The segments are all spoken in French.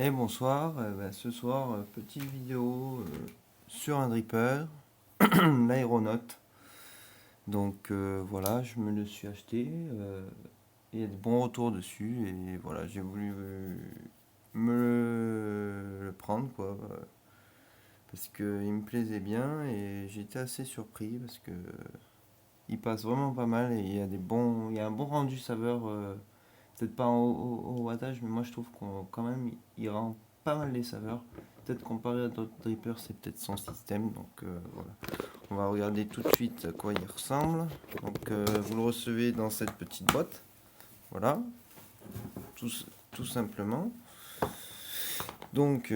Et bonsoir, ce soir, petite vidéo sur un dripper, l'aéronaute. Donc voilà, je me le suis acheté, il y a de bons retours dessus et voilà, j'ai voulu le prendre quoi, parce qu'il me plaisait bien et j'étais assez surpris parce que il passe vraiment pas mal et il y a un bon rendu saveur, peut-être pas au wattage, mais moi je trouve qu'on quand même il rend pas mal les saveurs. Peut-être comparé à d'autres drippers, c'est peut-être son système. Donc voilà. On va regarder tout de suite à quoi il ressemble. Donc vous le recevez dans cette petite boîte. Voilà. Tout, tout simplement. Donc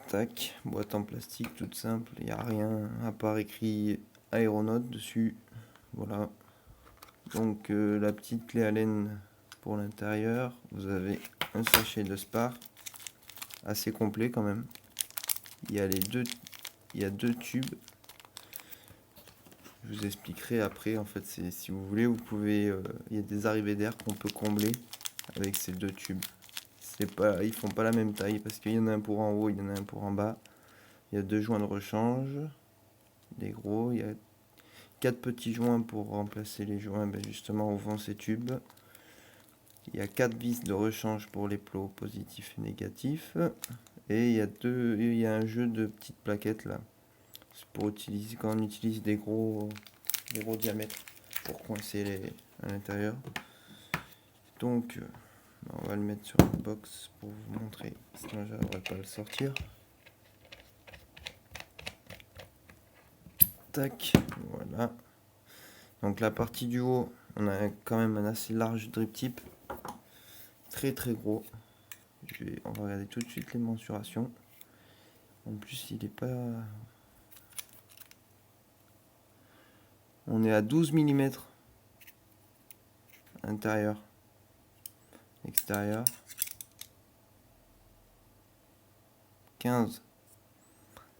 tac, boîte en plastique toute simple. Il n'y a rien à part écrit aéronaute dessus. Voilà. Donc la petite clé Allen pour l'intérieur. Vous avez un sachet de spar assez complet quand même. Il y a il y a deux tubes. Je vous expliquerai après. En fait, c'est si vous voulez, vous pouvez. Il y a des arrivées d'air qu'on peut combler avec ces deux tubes. C'est pas, ils font pas la même taille parce qu'il y en a un pour en haut, il y en a un pour en bas. Il y a deux joints de rechange, des gros. Il y a quatre petits joints pour remplacer les joints, justement où vont ces tubes. Il y a quatre vis de rechange pour les plots positifs et négatifs. Et il y a un jeu de petites plaquettes là. C'est pour utiliser quand on utilise des gros diamètres pour coincer à l'intérieur. Donc, on va le mettre sur une box pour vous montrer. Sinon, j'arriverai pas à le sortir. Tac, voilà. Donc, la partie du haut, on a quand même un assez large drip tip. Très très gros. On va regarder tout de suite les mensurations. En plus, il est pas. On est à 12 mm intérieur, extérieur. 15.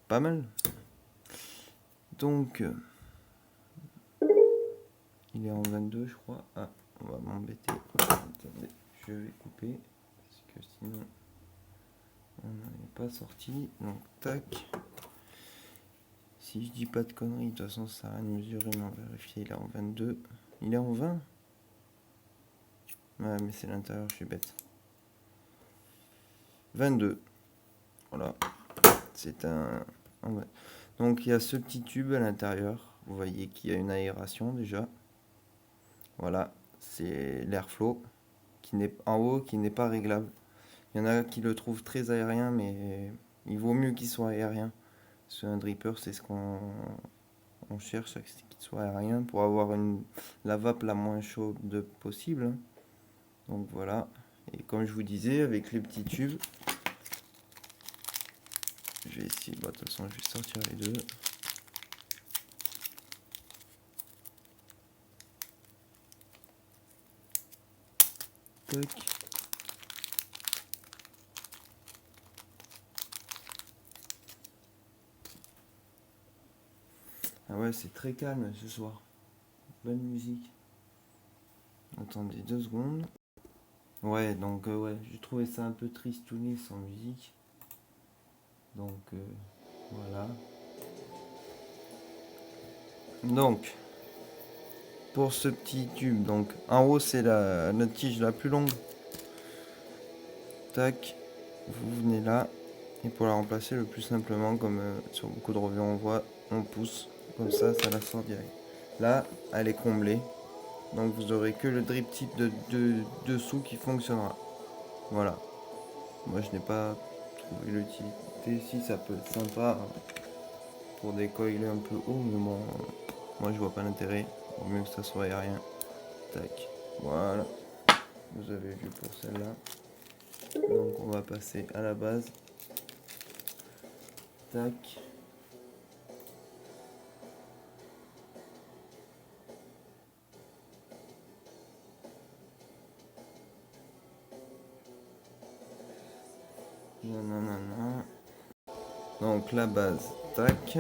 Pas mal. Donc, il est en 22, je crois. Ah, on va m'embêter. Attendez, je vais couper. Parce que sinon, on n'en est pas sorti. Donc, tac. Si je dis pas de conneries, de toute façon, ça sert à rien de mesurer, mais on va vérifier. Il est en 22. Il est en 20. Ouais, mais c'est l'intérieur, je suis bête. 22. Voilà. C'est un. Donc, il y a ce petit tube à l'intérieur. Vous voyez qu'il y a une aération déjà. Voilà. C'est l'airflow qui n'est en haut, qui n'est pas réglable. Il y en a qui le trouvent très aérien, mais il vaut mieux qu'il soit aérien. Parce qu'un dripper, c'est ce qu'on cherche, c'est qu'il soit aérien pour avoir la vape la moins chaude possible. Donc voilà. Et comme je vous disais, avec les petits tubes, je vais essayer. Bah, de toute façon, je vais sortir les deux. Tac. Ah ouais, c'est très calme ce soir. Bonne musique. Attendez 2 secondes. Ouais, donc ouais, j'ai trouvé ça un peu tristouné sans musique. Donc voilà. Donc, pour ce petit tube, donc en haut c'est la tige la plus longue. Tac, vous venez là. Et pour la remplacer le plus simplement, comme sur beaucoup de revues on voit, on pousse. Comme ça la sort direct. Là, elle est comblée. Donc vous aurez que le drip tip de dessous qui fonctionnera. Voilà. Moi je n'ai pas trouvé l'utilité. Si ça peut être sympa pour des coils un peu hauts, mais bon, moi je vois pas l'intérêt. Au mieux que ça soit aérien. Tac. Voilà. Vous avez vu pour celle-là. Donc on va passer à la base. Tac. Nanana. Donc la base. Tac.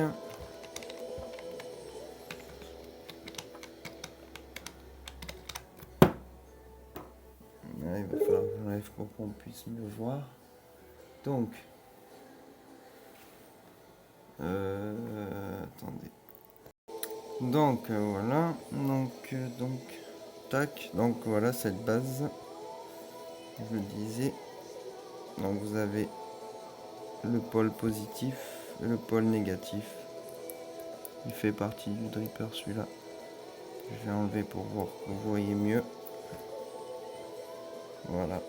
Ouais, il va falloir que bref, pour qu'on puisse mieux voir. Donc, attendez. Donc voilà, donc tac, donc voilà cette base, je le disais. Donc vous avez le pôle positif et le pôle négatif. Il fait partie du dripper celui-là. Je vais enlever pour voir que vous voyez mieux. Voilà.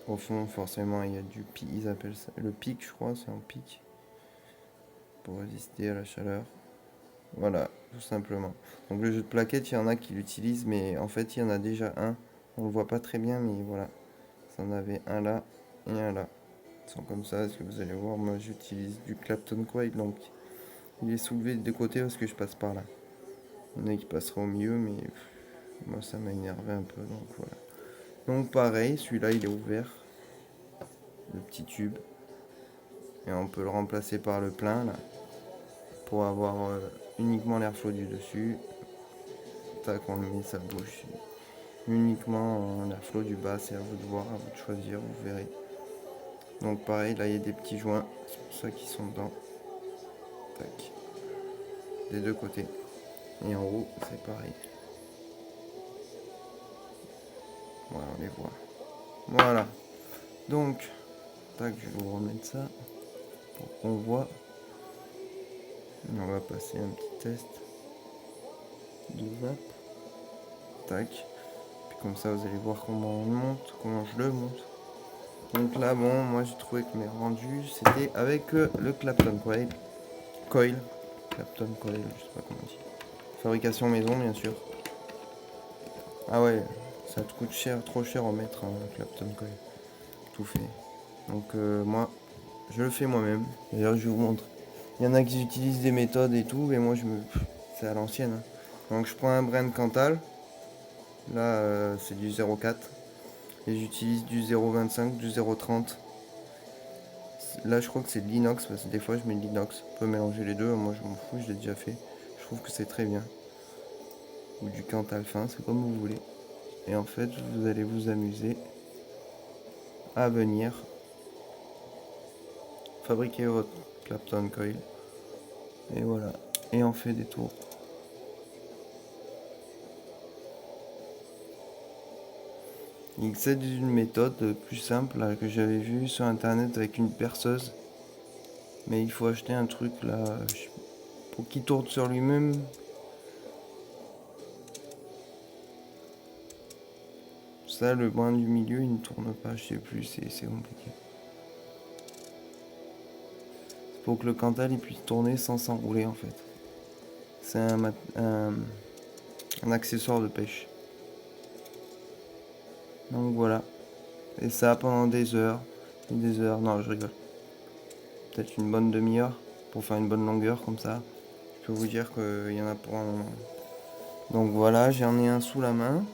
Au fond, forcément, il y a du pic, ils appellent ça le pic, je crois, c'est un pic pour résister à la chaleur. Voilà, tout simplement. Donc le jeu de plaquettes, il y en a qui l'utilisent, mais en fait, il y en a déjà un. On le voit pas très bien, mais voilà. Ça en avait un là et un là. Ils sont comme ça, est-ce que vous allez voir, moi j'utilise du Clapton Coil, donc il est soulevé des deux côtés parce que je passe par là. Il y en a qui passeront au milieu, mais moi ça m'a énervé un peu, donc voilà. Donc pareil, celui-là il est ouvert, le petit tube. Et on peut le remplacer par le plein là, pour avoir uniquement l'airflow du dessus. Tac, on le met, ça bouge. Uniquement l'airflow du bas, c'est à vous de voir, à vous de choisir, vous verrez. Donc pareil, là il y a des petits joints, c'est pour ça qu'ils sont dedans. Tac. Des deux côtés. Et en haut, c'est pareil. Voilà, on les voit. Voilà. Donc, tac, je vais vous remettre ça pour qu'on voit. On va passer un petit test de vape. Tac. Puis comme ça, vous allez voir comment on le monte, comment je le monte. Donc là, bon, moi j'ai trouvé que mes rendus, c'était avec le Clapton Coil. Clapton Coil, je sais pas comment on dit. Fabrication maison, bien sûr. Ah ouais, ça te coûte cher, trop cher en mettre un Clapton Coil. Tout fait. Donc moi, je le fais moi-même. D'ailleurs, je vais vous montrer. Il y en a qui utilisent des méthodes et tout, mais moi, c'est à l'ancienne. Hein. Donc je prends un brin de Cantal. Là, c'est du 0,4. Et j'utilise du 0,25, du 0,30. Là, je crois que c'est de l'inox, parce que des fois, je mets de l'inox. On peut mélanger les deux. Moi, je m'en fous, je l'ai déjà fait. Je trouve que c'est très bien. Ou du Cantal fin, c'est comme vous voulez. Et en fait, vous allez vous amuser à venir fabriquer votre Clapton Coil. Et voilà. Et on fait des tours. C'est une méthode plus simple là, que j'avais vue sur internet avec une perceuse. Mais il faut acheter un truc là pour qu'il tourne sur lui-même. Ça, le brin du milieu, il ne tourne pas, je sais plus, c'est compliqué. C'est pour que le Cantal il puisse tourner sans s'enrouler en fait. C'est un accessoire de pêche. Donc voilà. Et ça pendant des heures. Non, je rigole. Peut-être une bonne demi-heure pour faire une bonne longueur comme ça. Je peux vous dire qu'il y en a pour un moment. Donc voilà, j'en ai un sous la main.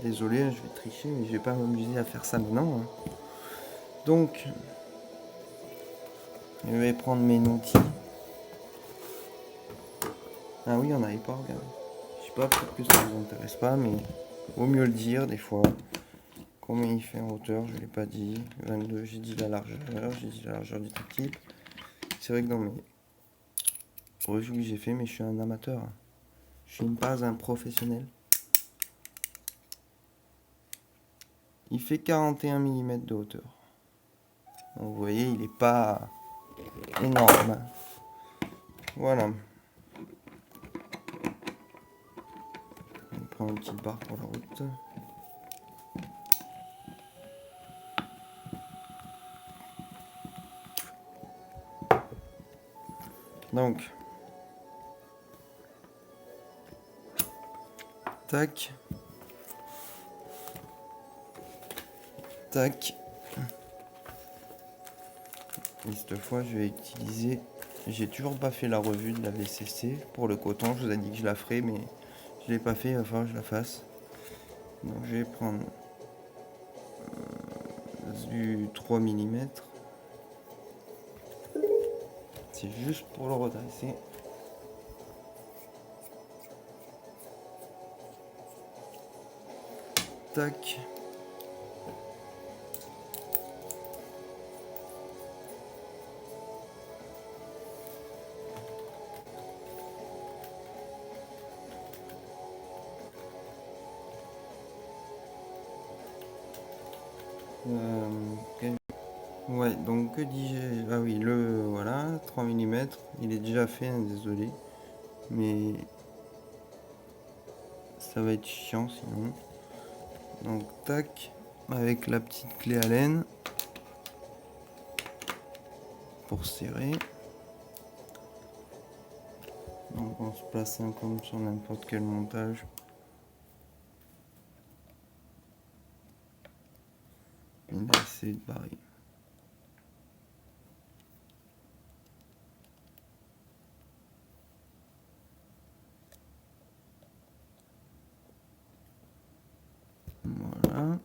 Désolé, je vais tricher, mais je vais pas m'amuser à faire ça maintenant. Hein. Donc, je vais prendre mes outils. Ah oui, on n'avait pas regardé. Je sais pas, peut-être que ça ne vous intéresse pas, mais vaut mieux le dire des fois. Combien il fait en hauteur, je ne l'ai pas dit. 22, j'ai dit la largeur du type. C'est vrai que dans mes reviews que j'ai fait, mais je suis un amateur. Je suis pas un professionnel. Il fait 41 mm de hauteur. Donc vous voyez, il n'est pas énorme. Voilà. On prend une petite barre pour la route. Donc, tac, tac. Et cette fois, je vais utiliser. J'ai toujours pas fait la revue de la VCC pour le coton. Je vous ai dit que je la ferai, mais je l'ai pas fait. Il va falloir que je la fasse. Donc, je vais prendre du 3 mm. C'est juste pour le redresser. Tac. quel- Ouais, donc que dis-je? Ah oui, le voilà, 3 mm. Il est déjà fait, hein, désolé. Mais ça va être chiant sinon. Donc tac, avec la petite clé Allen pour serrer. Donc on se place un comme sur n'importe quel montage. Et on va essayer de barrer. Voilà.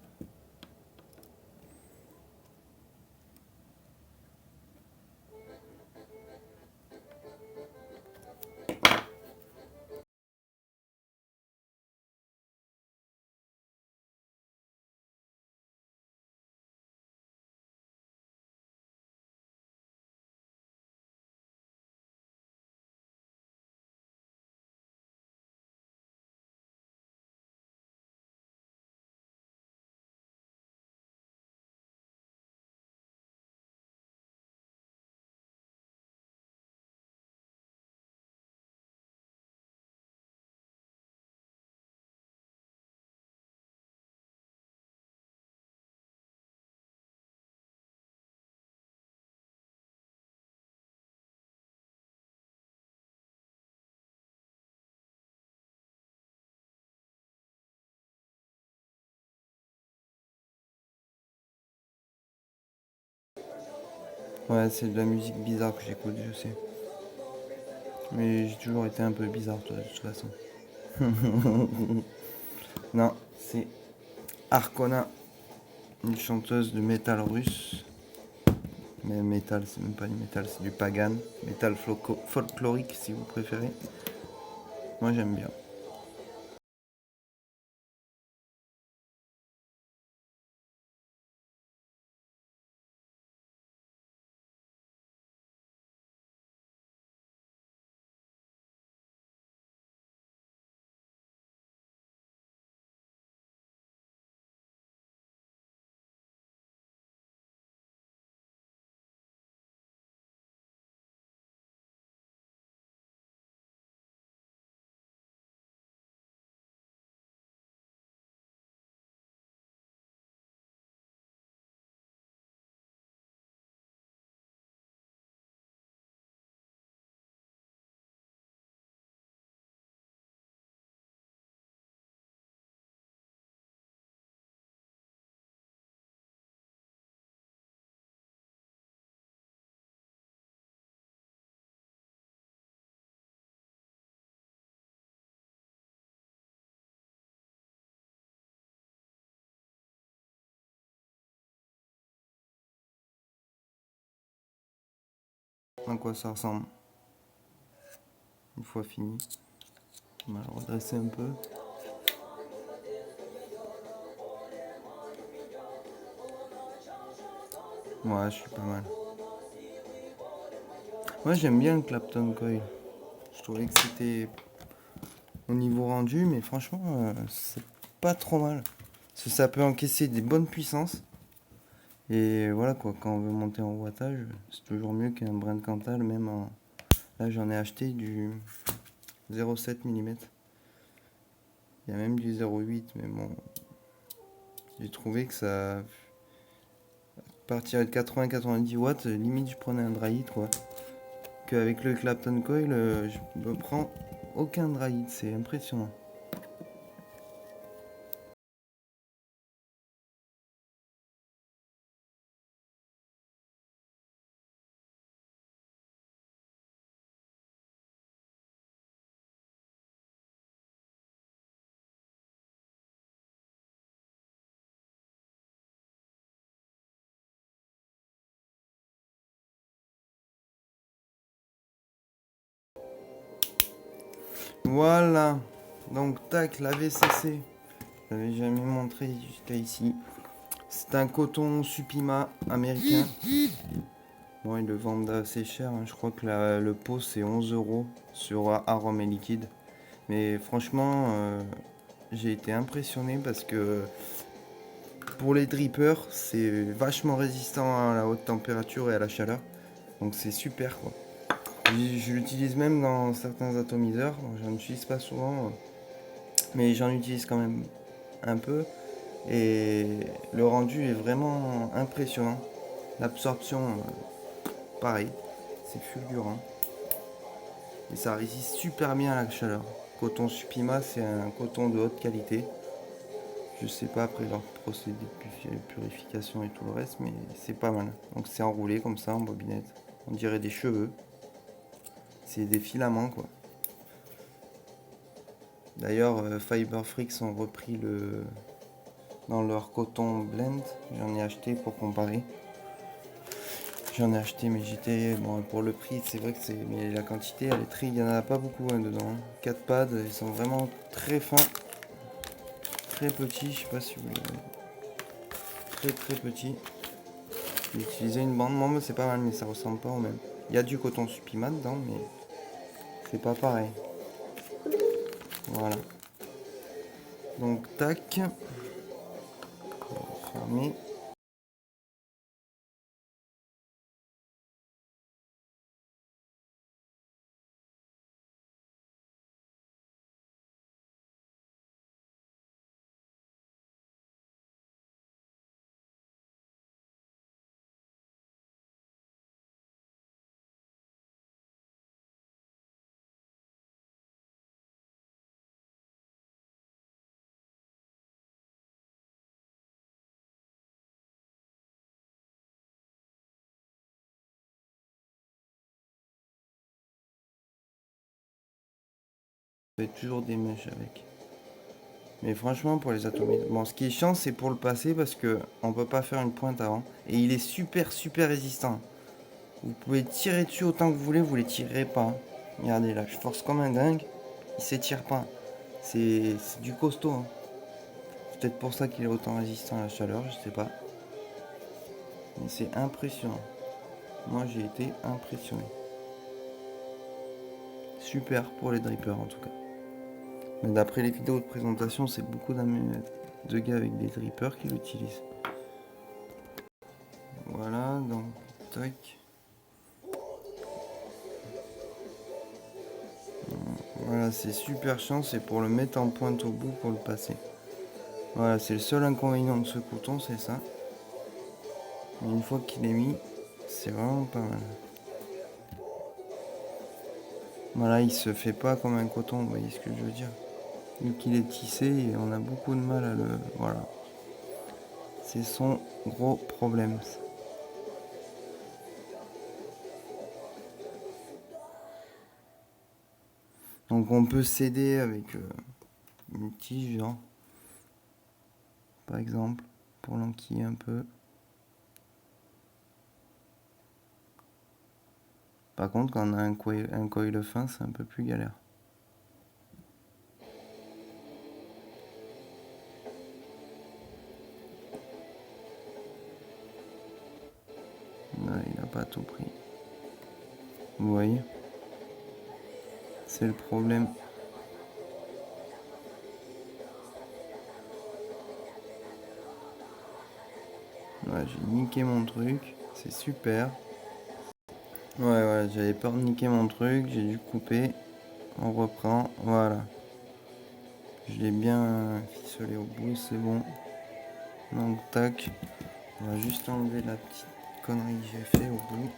Ouais, c'est de la musique bizarre que j'écoute, je sais. Mais j'ai toujours été un peu bizarre, toi, de toute façon. Non, c'est Arcona, une chanteuse de métal russe. Mais métal, c'est même pas du métal, c'est du pagan. Métal folklorique, si vous préférez. Moi, j'aime bien. À quoi ça ressemble une fois fini? On va le redresser un peu. Ouais, je suis pas mal. Moi, j'aime bien le Clapton Coil. Je trouvais que c'était au niveau rendu, mais franchement, c'est pas trop mal. Parce que ça peut encaisser des bonnes puissances. Et voilà quoi, quand on veut monter en wattage, c'est toujours mieux qu'un brin de Cantal, même en... Là, j'en ai acheté du 0,7 mm. Il y a même du 0,8, mais bon, j'ai trouvé que ça... Partir de 80-90 watts, limite je prenais un dry hit quoi. Qu'avec le Clapton Coil, je me prends aucun dry hit, c'est impressionnant. Voilà, donc tac, la VCC. Je l'avais jamais montré jusqu'à ici. C'est un coton Supima américain. Bon, ils le vendent assez cher, hein. Je crois que le pot c'est 11 euros sur Arôme et Liquide. Mais franchement, j'ai été impressionné parce que pour les drippers, c'est vachement résistant à la haute température et à la chaleur. Donc c'est super quoi. Je l'utilise même dans certains atomiseurs. J'en utilise pas souvent, mais j'en utilise quand même un peu. Et le rendu est vraiment impressionnant. L'absorption, pareil, c'est fulgurant. Et ça résiste super bien à la chaleur. Coton Supima, c'est un coton de haute qualité. Je sais pas après leur procédé de purification et tout le reste, mais c'est pas mal. Donc c'est enroulé comme ça en bobinette. On dirait des cheveux. C'est des filaments quoi. D'ailleurs, Fiber Freaks ont repris dans leur coton blend. J'en ai acheté pour comparer. J'en ai acheté, mais j'étais. Bon, pour le prix, c'est vrai que c'est. Mais la quantité, elle est très. Il n'y en a pas beaucoup dedans. 4 pads, ils sont vraiment très fins. Très petits, je sais pas si vous les voyez. Très très petits. J'ai utilisé une bande. Moi, c'est pas mal, mais ça ressemble pas au même. Il y a du coton Supima dedans, mais c'est pas pareil. Voilà. Donc, tac. On va fermer. Je fais toujours des mèches avec. Mais franchement, pour les atomiques. Bon, ce qui est chiant, c'est pour le passer parce que on peut pas faire une pointe avant. Et il est super super résistant. Vous pouvez tirer dessus autant que vous les tirerez pas. Regardez là, je force comme un dingue. Il s'étire pas. C'est du costaud. Hein. C'est peut-être pour ça qu'il est autant résistant à la chaleur, je sais pas. Mais c'est impressionnant. Moi j'ai été impressionné. Super pour les drippers en tout cas. Mais d'après les vidéos de présentation, c'est beaucoup de gars avec des drippers qui l'utilisent. Voilà, donc tac. Voilà, c'est super chiant, c'est pour le mettre en pointe au bout pour le passer. Voilà, c'est le seul inconvénient de ce coton, c'est ça. Mais une fois qu'il est mis, c'est vraiment pas mal. Voilà, il se fait pas comme un coton, vous voyez ce que je veux dire. Vu qu'il est tissé, on a beaucoup de mal à le... Voilà. C'est son gros problème. Donc on peut s'aider avec une tige, genre, par exemple, pour l'enquiller un peu. Par contre, quand on a un coil fin, c'est un peu plus galère. Là, il n'a pas tout pris. Vous voyez? C'est le problème. Ouais, j'ai niqué mon truc. C'est super. Ouais, j'avais peur de niquer mon truc. J'ai dû couper. On reprend. Voilà. Je l'ai bien ficelé au bout, c'est bon. Donc tac, on va juste enlever la petite connerie que j'ai fait au bout.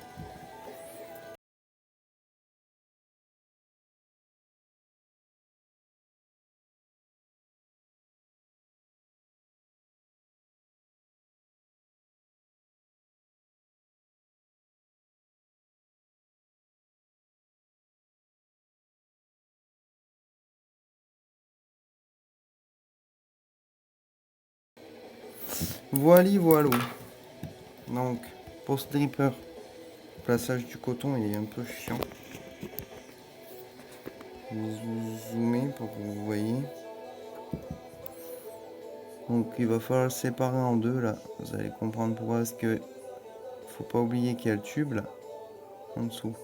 Voilà. Donc, pour ce dripper, le plaçage du coton il est un peu chiant. Je vais vous zoomer pour que vous voyez. Donc il va falloir le séparer en deux là. Vous allez comprendre pourquoi. Parce que faut pas oublier qu'il y a le tube là en dessous.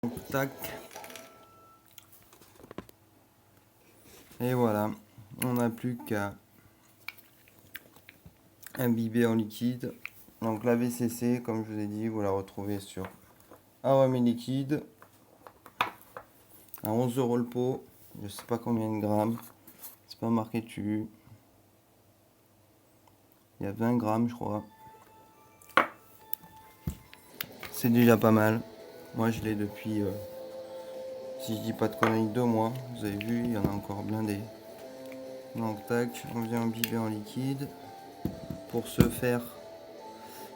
Donc, tac. Et voilà, on n'a plus qu'à imbiber en liquide. Donc la VCC, comme je vous ai dit, vous la retrouvez sur Arômes et Liquide à 11 € le pot. Je sais pas combien de grammes, c'est pas marqué dessus. Il y a 20 grammes, je crois. C'est déjà pas mal. Moi, je l'ai depuis, si je dis pas de conneries, 2 mois. Vous avez vu, il y en a encore blindé. Donc tac, on vient imbiber en liquide. Pour ce faire,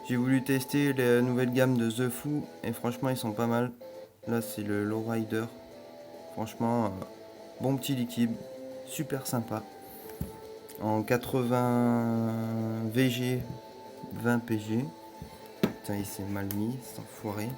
j'ai voulu tester les nouvelles gammes de The Foo et franchement ils sont pas mal. Là c'est le Lowrider. Franchement, bon petit liquide, super sympa. En 80 VG, 20 PG. Putain, il s'est mal mis, c'est enfoiré.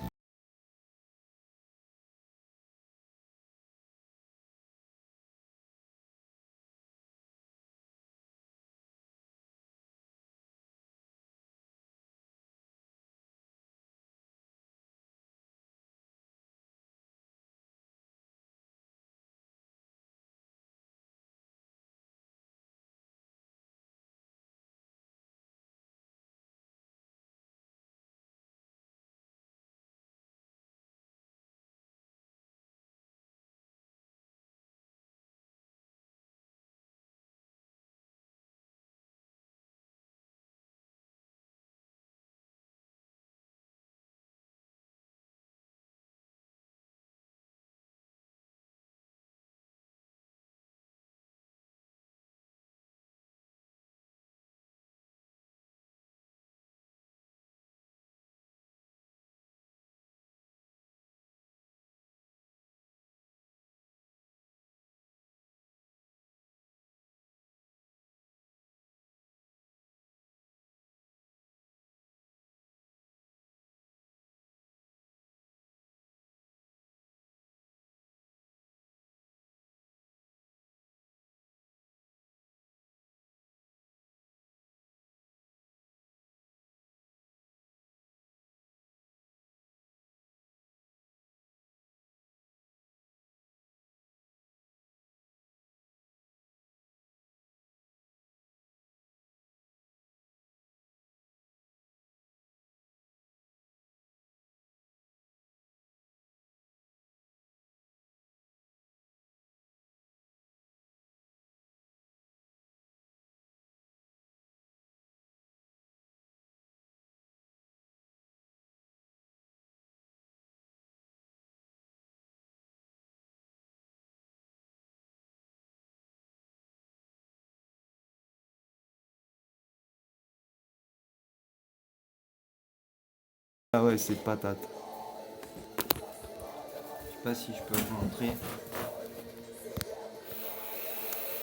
Ah ouais, c'est patate. Je sais pas si je peux vous montrer.